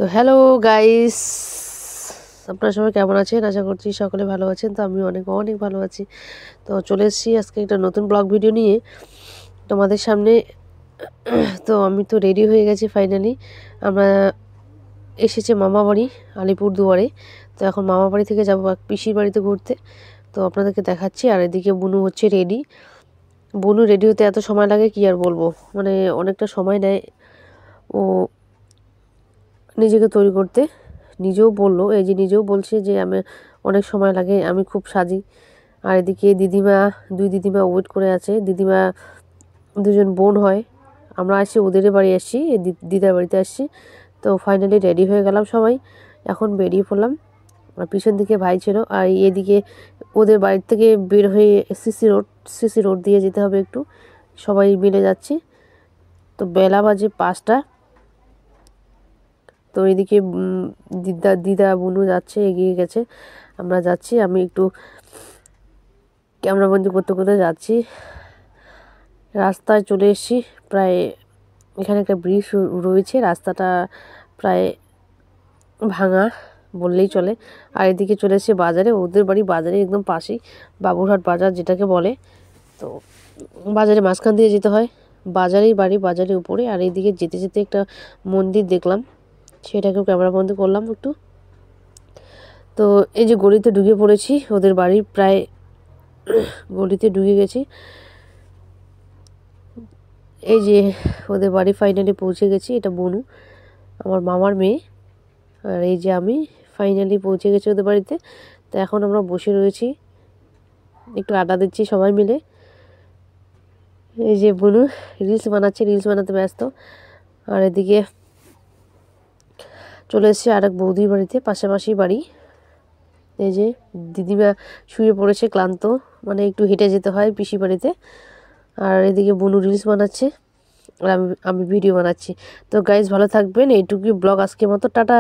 তো hello guys, আপনারা সবাই কেমন আছেন? আশা করছি সকলে ভালো আছেন। তো আমি অনেক অনেক ভালো আছি। তো চলে এসেছি আজকে একটা নতুন ব্লগ ভিডিও নিয়ে তোমাদের সামনে। তো আমি তো রেডি হয়ে গেছি ফাইনালি। আমরা এসেছি মামা বাড়ি আলিপুরদুয়ারে। তো এখন মামা বাড়ি থেকে যাবো এক পিসির বাড়িতে ঘুরতে। তো আপনাদেরকে দেখাচ্ছি। আর এদিকে বুনু হচ্ছে রেডি। বুনু রেডি হতে এত সময় লাগে কি আর বলবো, মানে অনেকটা সময় নেয় ও নিজেকে তৈরি করতে। নিজেও বললো, এই যে নিজেও বলছে যে আমি অনেক সময় লাগে, আমি খুব সাজি। আর এদিকে দিদিমা, দুই দিদিমা ওয়েট করে আছে। দিদিমা দুজন বোন হয়। আমরা আসছি ওদের বাড়ি, আসছি দিদার বাড়িতে আসছি। তো ফাইনালি রেডি হয়ে গেলাম সবাই, এখন বেরিয়ে পড়লাম। আর পিছন দিকে ভাই ছিল। আর এদিকে ওদের বাড়ির থেকে বের হয়ে সিসি রোড দিয়ে যেতে হবে একটু, সবাই মিলে যাচ্ছি। তো বেলা বাজে 5টা। তো এদিকে দিদা বুনু যাচ্ছে, এগিয়ে গেছে, আমরা যাচ্ছি। আমি একটু ক্যামেরাবন্দি করতে করতে যাচ্ছি। রাস্তায় চলে এসেছি প্রায়। এখানে একটা ব্রিজ রয়েছে, রাস্তাটা প্রায় ভাঙা বললেই চলে। আর এদিকে চলে এসেছি বাজারে, ওদের বাড়ি বাজারে একদম পাশেই, বাবুরহাট বাজার যেটাকে বলে। তো বাজারে মাঝখান দিয়ে যেতে হয়, বাজারেই বাড়ি, বাজারের উপরে। আর এইদিকে যেতে যেতে একটা মন্দির দেখলাম, সেটাকেও ক্যামেরাবন্দি করলাম একটু। তো এই যে গলিতে ঢুকে পড়েছি ওদের বাড়ির, প্রায় গলিতে ঢুকে গেছি। এই যে ওদের বাড়ি ফাইনালি পৌঁছে গেছি। এটা বনু, আমার মামার মেয়ে। আর এই যে আমি ফাইনালি পৌঁছে গেছি ওদের বাড়িতে। তো এখন আমরা বসে রয়েছি, একটু আড্ডা দিচ্ছি সবাই মিলে। এই যে বনু রিলস বানাচ্ছে, রিলস বানাতে ব্যস্ত। আর এদিকে চলে এসেছি আরেক বৌদির বাড়িতে, পাশাপাশি বাড়ি। এই যে দিদিমা শুয়ে পড়েছে ক্লান্ত, মানে একটু হেঁটে যেতে হয় পিসি বাড়িতে। আর এদিকে বনু রিলস বানাচ্ছে, আর আমি ভিডিও বানাচ্ছি। তো গাইজ ভালো থাকবেন, এইটুকুই ব্লগ আজকের মতো, টাটা।